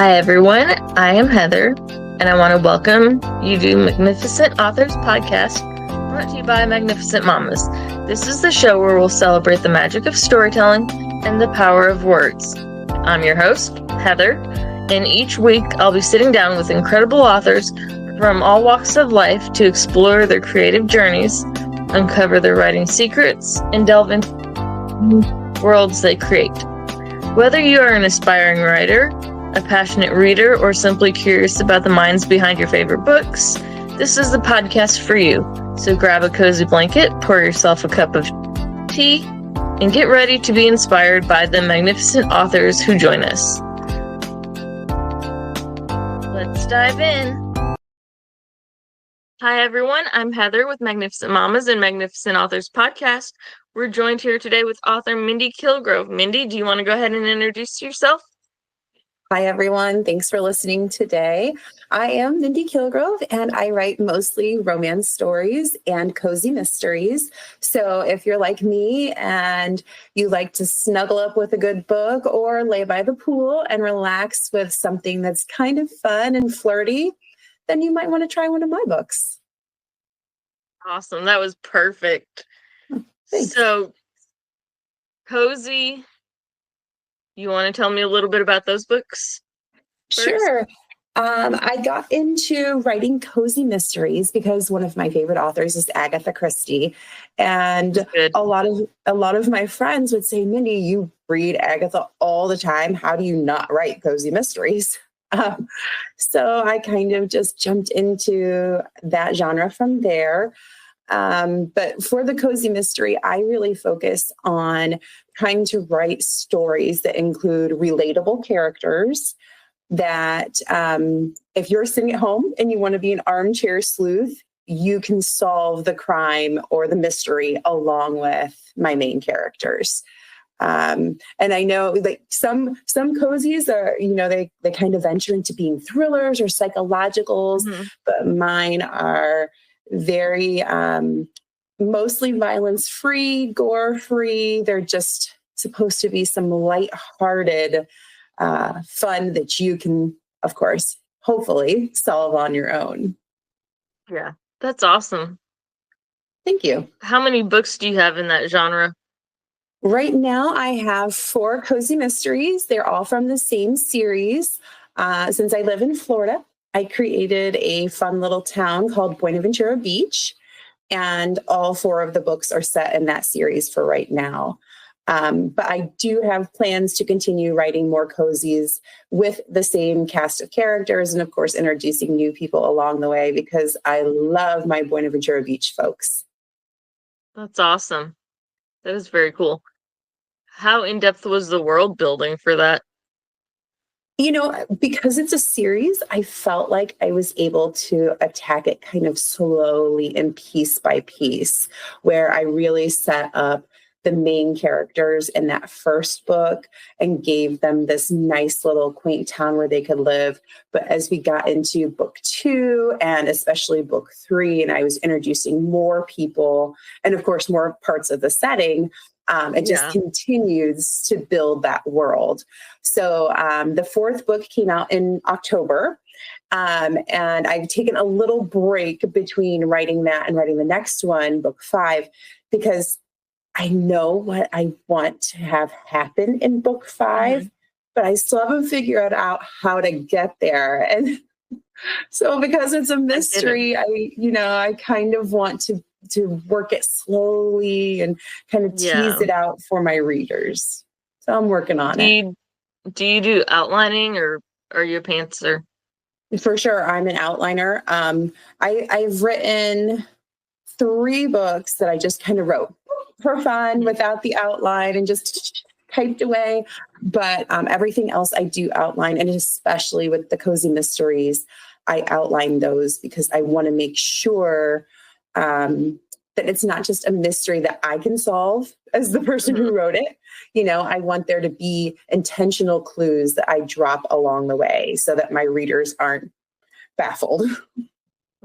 Hi everyone, I am Heather, and I want to welcome you to Magnificent Authors Podcast, brought to you by Magnificent Mamas. This is the show where we'll celebrate the magic of storytelling and the power of words. I'm your host, Heather, and each week I'll be sitting down with incredible authors from all walks of life to explore their creative journeys, uncover their writing secrets, and delve into worlds they create. Whether you are an aspiring writer, a passionate reader, or simply curious about the minds behind your favorite books, this is the podcast for you. So grab a cozy blanket, pour yourself a cup of tea, and get ready to be inspired by the magnificent authors who join us. Let's dive in. Hi everyone, I'm Heather with Magnificent Mamas and Magnificent Authors Podcast. We're joined here today with author Mindy Killgrove. Mindy, do you want to go ahead and introduce yourself? Hi, everyone. Thanks for listening today. I am Mindy Killgrove, and I write mostly romance stories and cozy mysteries. So if you're like me and you like to snuggle up with a good book or lay by the pool and relax with something that's kind of fun and flirty, then you might want to try one of my books. Awesome. That was perfect. Thanks. So, cozy. You want to tell me a little bit about those books first? Sure. I got into writing cozy mysteries because one of my favorite authors is Agatha Christie, and a lot of my friends would say, "Mindy, you read Agatha all the time. How do you not write cozy mysteries?" So I kind of just jumped into that genre from there. But for the cozy mystery, I really focus on trying to write stories that include relatable characters that if you're sitting at home and you want to be an armchair sleuth, you can solve the crime or the mystery along with my main characters. And I know like some cozies are, they kind of venture into being thrillers or psychologicals, but mine are very mostly violence-free, gore-free. They're just supposed to be some lighthearted fun that you can, of course, hopefully solve on your own. Yeah, that's awesome. Thank you. How many books do you have in that genre? Right now, I have 4 cozy mysteries. They're all from the same series. Since I live in Florida, I created a fun little town called Buenaventura Beach, and all 4 of the books are set in that series for right now. But I do have plans to continue writing more cozies with the same cast of characters and, of course, introducing new people along the way because I love my Buenaventura Beach folks. That's awesome. That is very cool. How in-depth was the world building for that? Because it's a series, I felt like I was able to attack it kind of slowly and piece by piece, where I really set up the main characters in that first book and gave them this nice little quaint town where they could live. But as we got into book 2 and especially book 3, and I was introducing more people and, of course, more parts of the setting, it just continues to build that world. So the 4th book came out in October, and I've taken a little break between writing that and writing the next one, book 5, because I know what I want to have happen in book 5, but I still haven't figured out how to get there. And so because it's a mystery, I kind of want to work it slowly and kind of tease it out for my readers. So I'm working on it. Do you do outlining or are you a pantser? For sure. I'm an outliner. I've written 3 books that I just kind of wrote for fun without the outline and just typed away. But everything else I do outline, and especially with the cozy mysteries, I outline those because I want to make sure that it's not just a mystery that I can solve as the person who wrote it. I want there to be intentional clues that I drop along the way so that my readers aren't baffled.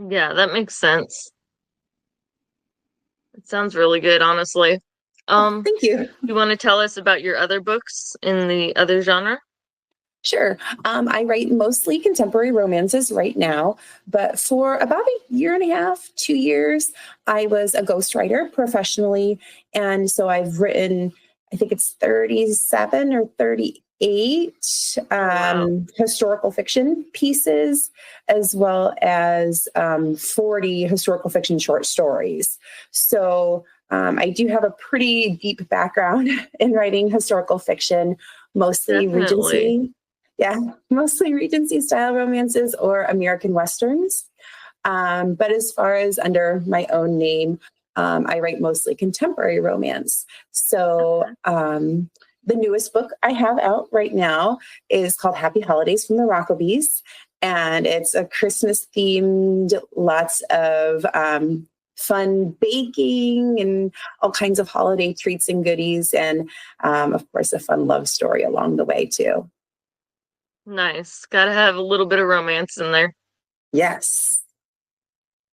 Yeah, that makes sense. It sounds really good, honestly. Thank you. You want to tell us about your other books in the other genre? Sure. I write mostly contemporary romances right now, but for about a year and a half, 2 years, I was a ghostwriter professionally. And so I've written, I think it's 37 or 38 Wow. historical fiction pieces, as well as 40 historical fiction short stories. So I do have a pretty deep background in writing historical fiction, mostly Definitely. Regency. Yeah, mostly Regency style romances or American Westerns. But as far as under my own name, I write mostly contemporary romance. So the newest book I have out right now is called Happy Holidays from the Rockabees. And it's a Christmas themed, lots of fun baking and all kinds of holiday treats and goodies. And of course, a fun love story along the way, too. Nice. Gotta have a little bit of romance in there. Yes.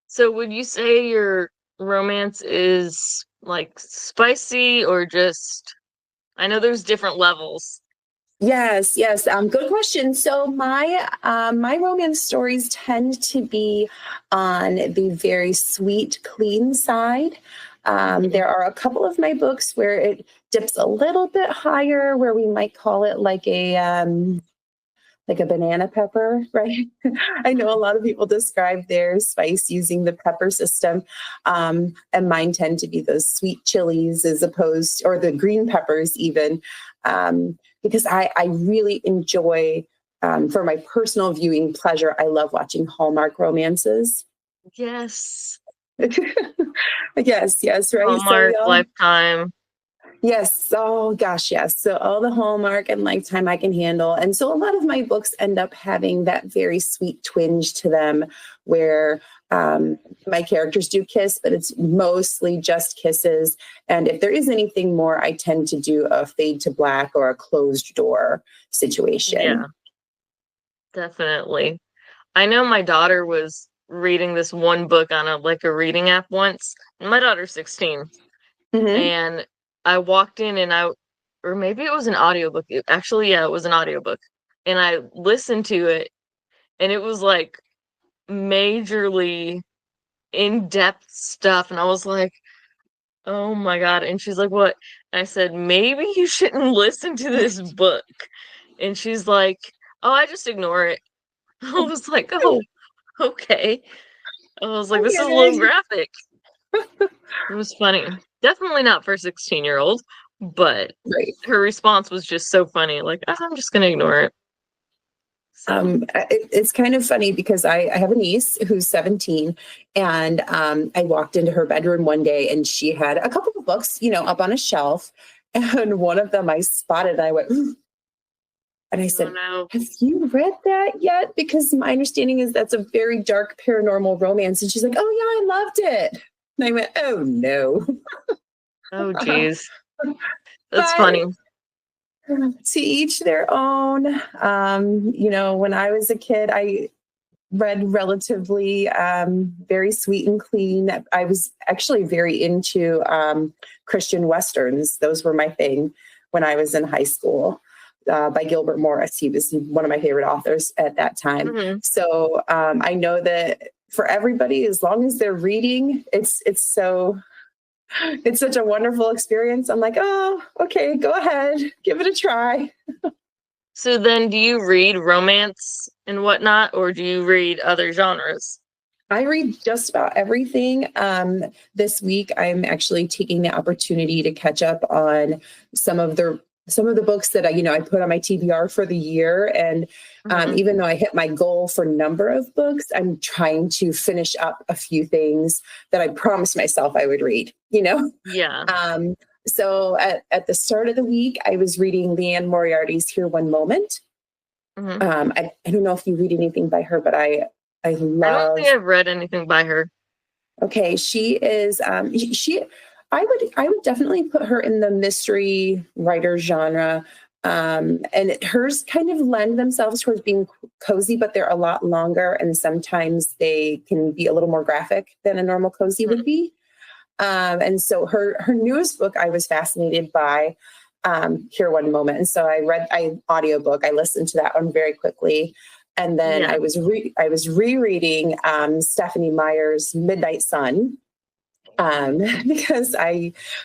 So would you say your romance is like spicy or just, I know there's different levels. Yes, yes. Good question. So my romance stories tend to be on the very sweet, clean side. Mhm. There are a couple of my books where it dips a little bit higher, where we might call it like a banana pepper, right? I know a lot of people describe their spice using the pepper system, and mine tend to be those sweet chilies as opposed, or the green peppers even, because I really enjoy, for my personal viewing pleasure, I love watching Hallmark romances. Yes. Yes, yes, right. So we Hallmark, all Lifetime. Yes. Oh gosh, yes. So all the Hallmark and Lifetime I can handle. And so a lot of my books end up having that very sweet twinge to them where my characters do kiss, but it's mostly just kisses. And if there is anything more, I tend to do a fade to black or a closed door Yeah, situation. definitely. I know my daughter was reading this one book on a reading app once. My daughter's 16, Hmm. and I walked in and or maybe it was an audiobook. Actually, yeah, it was an audiobook. And I listened to it, and it was like majorly in-depth stuff. And I was like, oh my God. And she's like, what? And I said, maybe you shouldn't listen to this book. And she's like, oh, I just ignore it. I was like, oh, okay. I was like, I this is get a little it. graphic. It was funny. Definitely not for a 16-year-old, but Right. her response was just so funny. Like, "Ah, I'm just gonna ignore it." So, It's kind of funny because I have a niece who's 17, and I walked into her bedroom one day and she had a couple of books, up on a shelf, and one of them I spotted and I went, "Ooh," and I oh said, no. "Have you read that yet?" Because my understanding is that's a very dark paranormal romance, and she's like, "Oh yeah, I loved it," and I went, "Oh no," Oh geez. That's but funny. to each their own. When I was a kid, I read relatively very sweet and clean. I was actually very into Christian Westerns. Those were my thing when I was in high school. By Gilbert Morris. He was one of my favorite authors at that time. Hmm. So I know that for everybody, as long as they're reading, it's such a wonderful experience. I'm like, oh, okay, go ahead, give it a try. So then do you read romance and whatnot, or do you read other genres? I read just about everything. This week, I'm actually taking the opportunity to catch up on some of the books that I put on my TBR for the year. And Hmm. even though I hit my goal for number of books, I'm trying to finish up a few things that I promised myself I would read. Yeah. Um, so at the start of the week, I was reading Leanne Moriarty's Here One Moment. Hmm. I don't know if you read anything by her, but I I don't think love. I've read anything by her. Okay, she is she I would definitely put her in the mystery writer genre. And hers kind of lend themselves towards being cozy, but they're a lot longer and sometimes they can be a little more graphic than a normal cozy would Mhm. be. And so her newest book I was fascinated by. Here One Moment. And so I audiobook. I listened to that one very quickly. And then I was rereading Stephanie Meyer's Midnight Sun. Because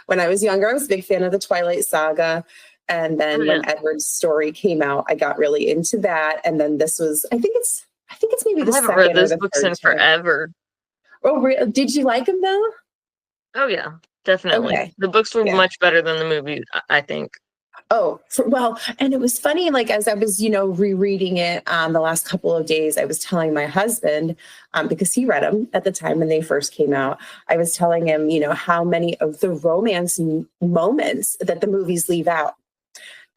when I was younger, I was a big fan of the Twilight Saga. And then when Edward's story came out, I got really into that. And then this was, I think it's maybe the second. I haven't read those books in forever. Oh, did you like them though? Oh yeah, definitely. Okay. The books were much better than the movie, I think. Oh, and it was funny, like as I was, rereading it the last couple of days, I was telling my husband, because he read them at the time when they first came out, I was telling him, how many of the romance moments that the movies leave out.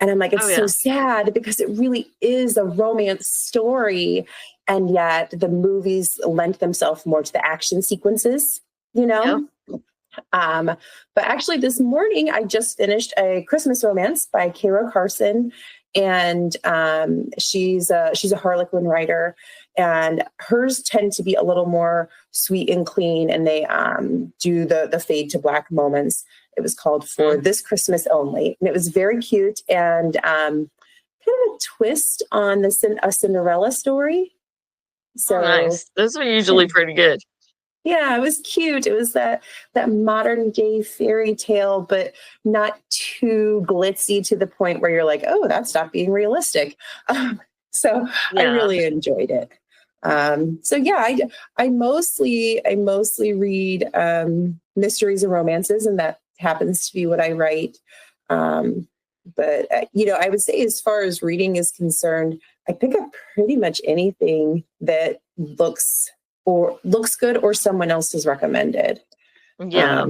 And I'm like, it's so sad because it really is a romance story. And yet the movies lent themselves more to the action sequences, Yep. But actually this morning I just finished A Christmas Romance by Kara Carson, and she's a Harlequin writer, and hers tend to be a little more sweet and clean, and they do the fade to black moments. It was called For This Christmas Only, and it was very cute and kind of a twist on a Cinderella story. So nice. Those are usually pretty good. Yeah, it was cute. It was that modern day fairy tale, but not too glitzy to the point where you're like, oh, that stopped being realistic. So I really enjoyed it. I mostly read mysteries and romances, and that happens to be what I write. But I would say as far as reading is concerned, I pick up pretty much anything that looks good or someone else has recommended. Yeah.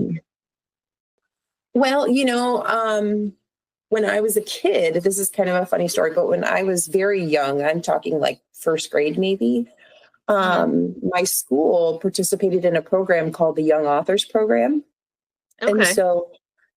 When I was a kid, this is kind of a funny story, but when I was very young, I'm talking like first grade, maybe, my school participated in a program called the Young Authors Program. Okay. And so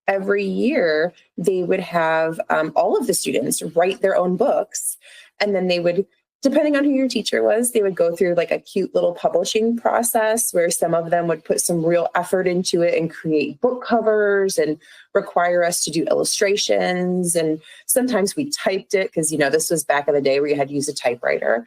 every year they would have all of the students write their own books, and then they would, depending on who your teacher was, they would go through like a cute little publishing process where some of them would put some real effort into it and create book covers and require us to do illustrations. And sometimes we typed it because, this was back in the day where you had to use a typewriter.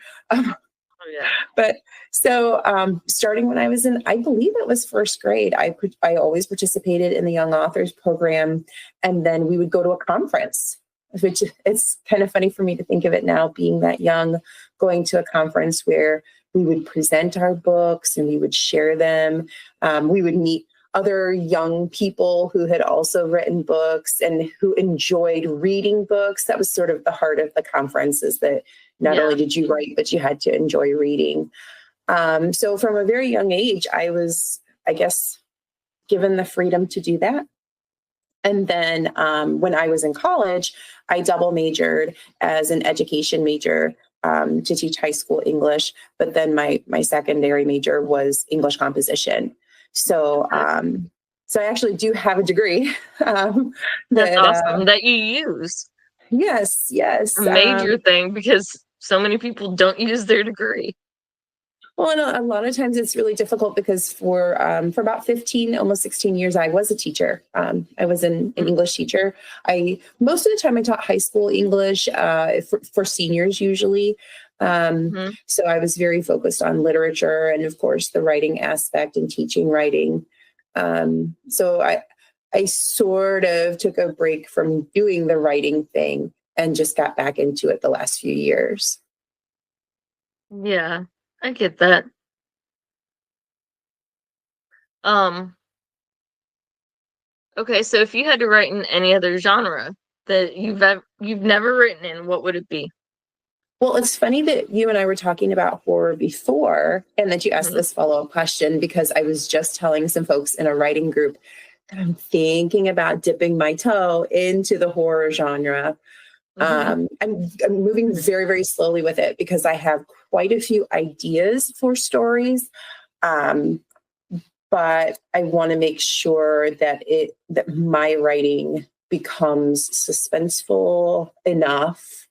But so starting when I was I believe it was first grade, I always participated in the Young Authors Program. And then we would go to a conference, which it's kind of funny for me to think of it now, being that young, going to a conference where we would present our books and we would share them. We would meet other young people who had also written books and who enjoyed reading books. That was sort of the heart of the conference, is that not only did you write, but you had to enjoy reading. So from a very young age, I was, I guess, given the freedom to do that. And then when I was in college, I double majored as an education major to teach high school English. But then my secondary major was English composition. So so I actually do have a degree. That's awesome that you use. Yes. A major thing, because so many people don't use their degree. Well, a lot of times it's really difficult because for about 15, almost 16 years, I was a teacher. I was an English teacher. Most of the time I taught high school English for seniors usually. So I was very focused on literature and, of course, the writing aspect and teaching writing. So I sort of took a break from doing the writing thing and just got back into it the last few years. Yeah, I get that. Okay, so if you had to write in any other genre that you've never written in, what would it be? Well, it's funny that you and I were talking about horror before, and that you asked this follow-up question, because I was just telling some folks in a writing group that I'm thinking about dipping my toe into the horror genre. I'm moving very, very slowly with it because I have quite a few ideas for stories. But I want to make sure that my writing becomes suspenseful enough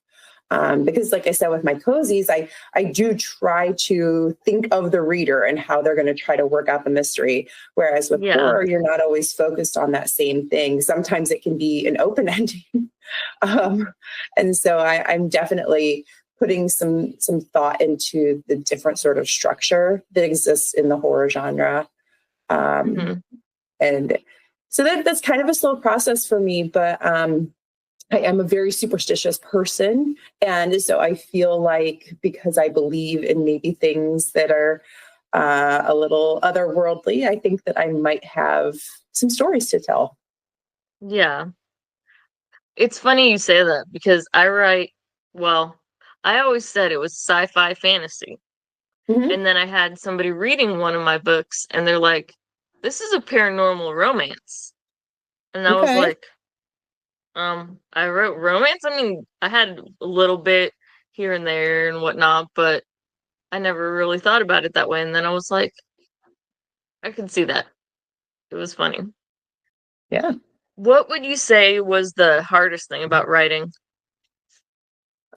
Because like I said, with my cozies, I do try to think of the reader and how they're going to try to work out the mystery. Whereas with horror, you're not always focused on that same thing. Sometimes it can be an open ending. And so I'm definitely putting some thought into the different sort of structure that exists in the horror genre. And so that's kind of a slow process for me, but I am a very superstitious person. And so I feel like because I believe in maybe things that are a little otherworldly, I think that I might have some stories to tell. Yeah. It's funny you say that because I always said it was sci-fi fantasy. And then I had somebody reading one of my books and they're like, this is a paranormal romance. And I was like, I wrote romance. I mean, I had a little bit here and there and whatnot, but I never really thought about it that way. And then I was like, I could see that. It was funny. Yeah. What would you say was the hardest thing about writing?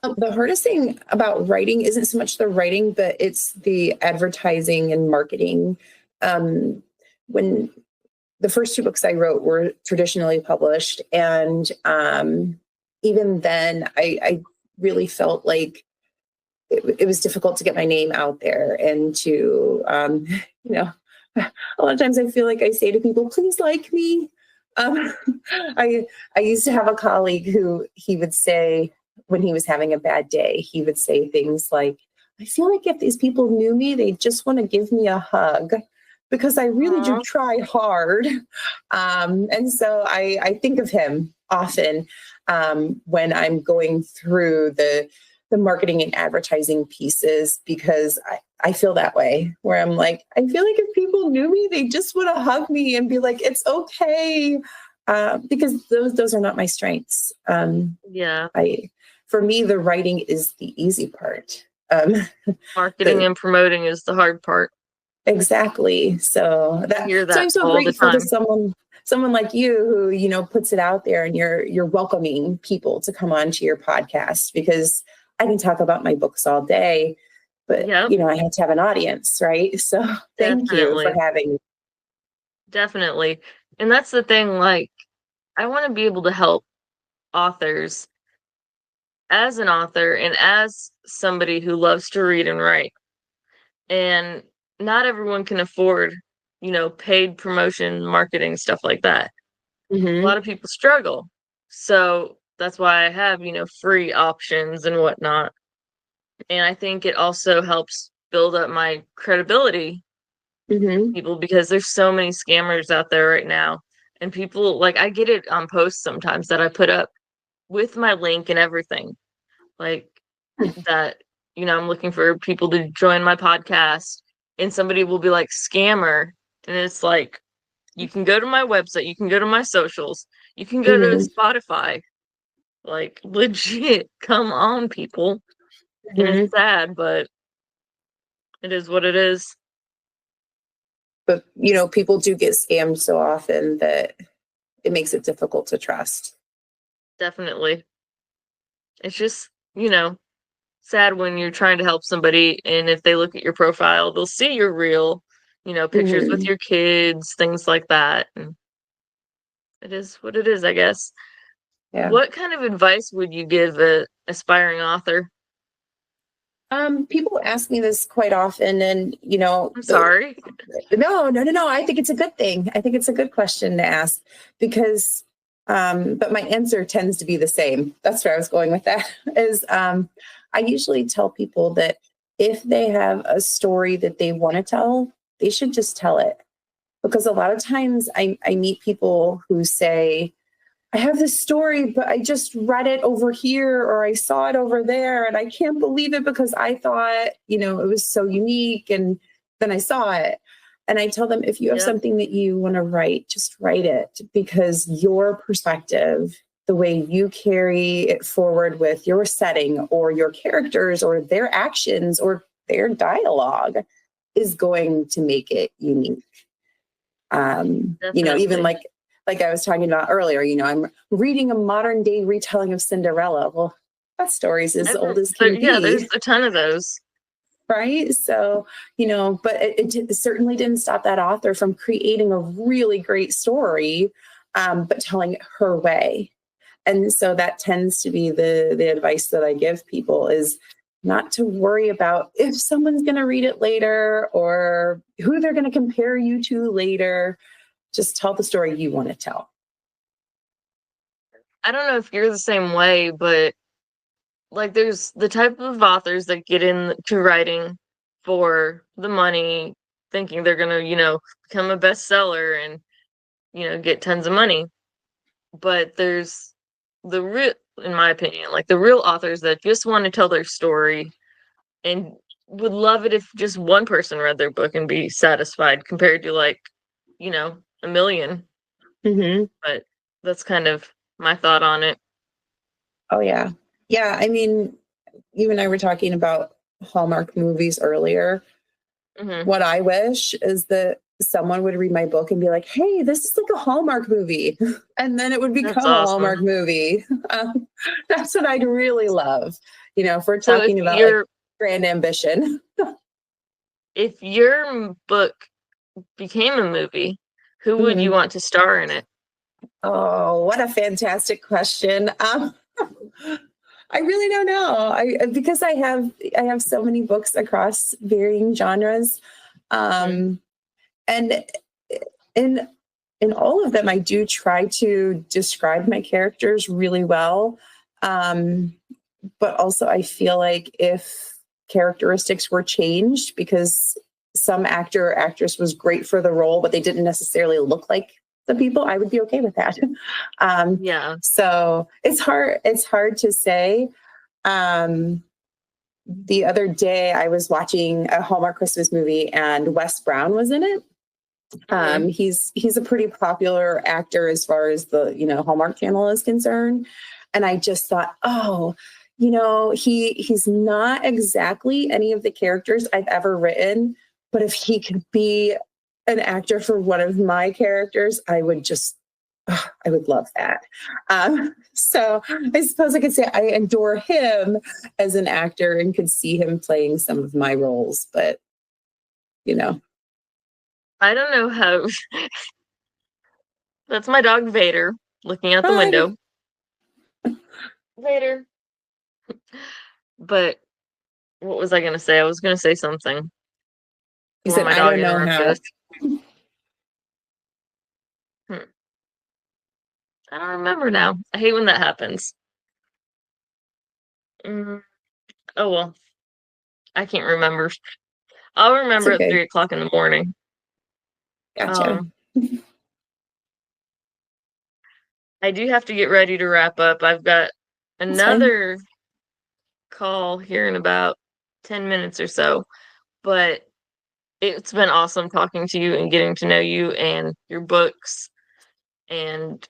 The hardest thing about writing isn't so much the writing, but it's the advertising and marketing. When the first two books I wrote were traditionally published, and even then, I really felt like it was difficult to get my name out there and to, a lot of times I feel like I say to people, please like me. I used to have a colleague who he would say when he was having a bad day, he would say things like, I feel like if these people knew me, they just want to give me a hug because I really do try hard. And so I think of him often when I'm going through the marketing and advertising pieces, because I feel that way where I'm like, I feel like if people knew me, they just want to hug me and be like, it's okay. Because those are not my strengths. For me, the writing is the easy part. Marketing and promoting is the hard part. Exactly. So I'm so grateful to someone like you who, puts it out there and you're welcoming people to come on to your podcast, because I can talk about my books all day, but I have to have an audience, right? So thank you for having me. Definitely. And that's the thing, like, I want to be able to help authors as an author and as somebody who loves to read and write. And not everyone can afford, paid promotion, marketing, stuff like that. A lot of people struggle. So that's why I have, free options and whatnot. And I think it also helps build up my credibility people, because there's so many scammers out there right now. And people, like, I get it on posts sometimes that I put up with my link and everything. Like that, I'm looking for people to join my podcast, and somebody will be like, scammer. And it's like, you can go to my website, you can go to my socials, you can go to Spotify. Like, legit, come on, people. And it's sad, but it is what it is. But, people do get scammed so often that it makes it difficult to trust. Definitely. It's just, sad when you're trying to help somebody, and if they look at your profile, they'll see your real, pictures with your kids, things like that. And it is what it is, I guess. Yeah. What kind of advice would you give an aspiring author? People ask me this quite often, and I'm sorry. No. I think it's a good thing. I think it's a good question to ask, because, but my answer tends to be the same. That's where I was going with that. Is I usually tell people that if they have a story that they want to tell, they should just tell it. Because a lot of times I meet people who say, I have this story, but I just read it over here, or I saw it over there, and I can't believe it because I thought, it was so unique, and then I saw it. And I tell them, if you have something that you want to write, just write it, because your perspective, the way you carry it forward with your setting or your characters or their actions or their dialogue, is going to make it unique. Even like I was talking about earlier, I'm reading a modern day retelling of Cinderella. Well, That story's as old as can be. Yeah, there's a ton of those. Right? So, but it certainly didn't stop that author from creating a really great story, but telling it her way. And so that tends to be the advice that I give people, is not to worry about if someone's going to read it later or who they're going to compare you to later. Just tell the story you want to tell. I don't know if you're the same way, but like there's the type of authors that get into writing for the money, thinking they're going to, become a bestseller and, get tons of money. But there's the real, in my opinion, like the real authors that just want to tell their story and would love it if just one person read their book and be satisfied, compared to like, a million. Mm-hmm. But that's kind of my thought on it. Oh, yeah. Yeah. I mean, you and I were talking about Hallmark movies earlier. Mm-hmm. What I wish is that someone would read my book and be like, hey, this is like a Hallmark movie. And then it would become a Hallmark movie. That's what I'd really love. If we're talking about like grand ambition. If your book became a movie, who would you want to star in it? Oh, what a fantastic question. I really don't know. Because I have so many books across varying genres. And in all of them, I do try to describe my characters really well. But also I feel like if characteristics were changed because some actor or actress was great for the role, but they didn't necessarily look like the people, I would be okay with that. Yeah. So it's hard to say. The other day I was watching a Hallmark Christmas movie and Wes Brown was in it. He's a pretty popular actor as far as the, Hallmark Channel is concerned. And I just thought, he's not exactly any of the characters I've ever written, but if he could be an actor for one of my characters, I would love that. So I suppose I could say I adore him as an actor and could see him playing some of my roles, but I don't know how. That's my dog Vader looking out the window. Vader. But what was I going to say? I was going to say something. You said, I don't know how. I don't remember now. I hate when that happens. Oh, well. I can't remember. I'll remember at 3 o'clock in the morning. Gotcha. I do have to get ready to wrap up. I've got another call here in about 10 minutes or so. But it's been awesome talking to you and getting to know you and your books. And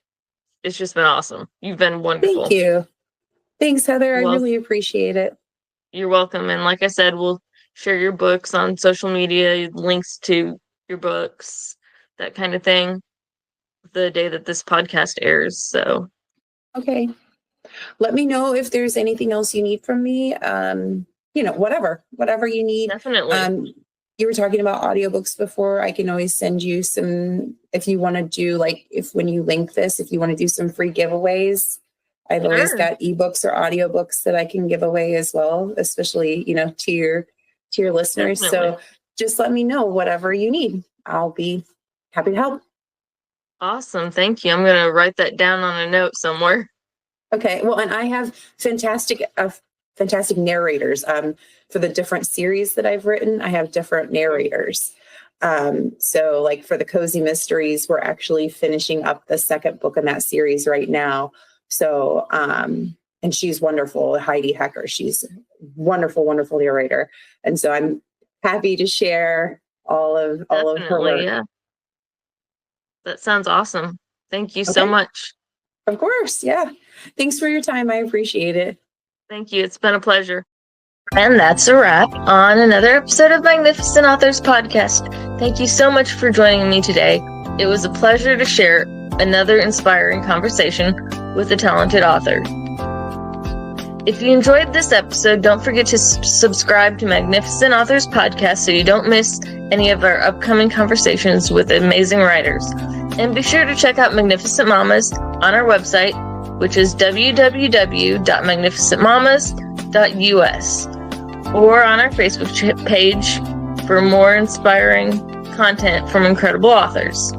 it's just been awesome. You've been wonderful. Thank you. Thanks, Heather. I really appreciate it. You're welcome. And like I said, we'll share your books on social media, links to your books, that kind of thing, the day that this podcast airs. So, okay. Let me know if there's anything else you need from me. Whatever you need. Definitely. You were talking about audiobooks before. I can always send you some, if you want to do when you link this, if you want to do some free giveaways, I've always got ebooks or audiobooks that I can give away as well, especially, to your listeners. Definitely. So just let me know whatever you need. I'll be happy to help. Awesome. Thank you. I'm going to write that down on a note somewhere. Okay. Well, and I have fantastic narrators. For the different series that I've written, I have different narrators. So like for the Cozy Mysteries, we're actually finishing up the second book in that series right now. So, and she's wonderful, Heidi Hecker. She's a wonderful, wonderful narrator. And so I'm happy to share all of her work. Yeah. That sounds awesome. Thank you so much. Of course. Yeah. Thanks for your time. I appreciate it. Thank you. It's been a pleasure. And that's a wrap on another episode of Magnificent Authors Podcast. Thank you so much for joining me today. It was a pleasure to share another inspiring conversation with a talented author. If you enjoyed this episode, don't forget to subscribe to Magnificent Authors Podcast so you don't miss any of our upcoming conversations with amazing writers. And be sure to check out Magnificent Mamas on our website, which is www.magnificentmamas.us, or on our Facebook page for more inspiring content from incredible authors.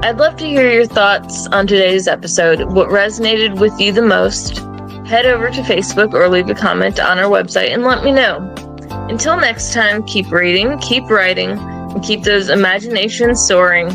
I'd love to hear your thoughts on today's episode. What resonated with you the most? Head over to Facebook or leave a comment on our website and let me know. Until next time, keep reading, keep writing, and keep those imaginations soaring.